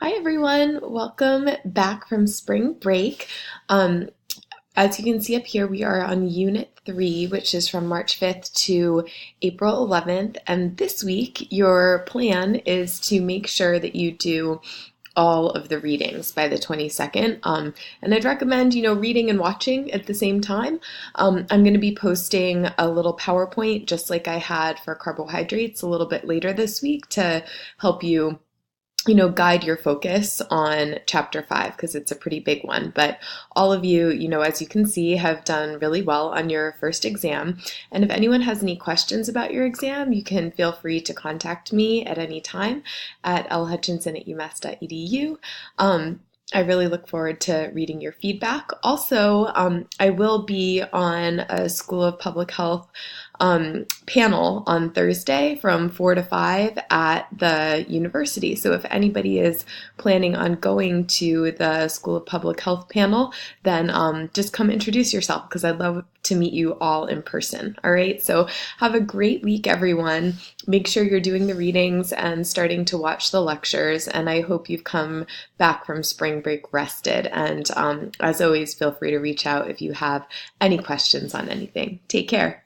Hi everyone, welcome back from spring break. Um, as you can see up here, we are on Unit 3, which is from March 5th to April 11th. And this week, your plan is to make sure that you do all of the readings by the 22nd. And I'd recommend, reading and watching at the same time. I'm going to be posting a little PowerPoint, just like I had for carbohydrates, a little bit later this week to help you guide your focus on chapter 5 because it's a pretty big one. But all of you, as you can see, have done really well on your first exam. And if anyone has any questions about your exam, you can feel free to contact me at any time at lhutchinson@umass.edu. I really look forward to reading your feedback. Also, I will be on a School of Public Health panel on Thursday from 4 to 5 at the university. So if anybody is planning on going to the School of Public Health panel, then just come introduce yourself because I'd love to meet you all in person. All right, so have a great week, everyone. Make sure you're doing the readings and starting to watch the lectures, and I hope you've come back from spring break rested. And as always, feel free to reach out if you have any questions on anything. Take care.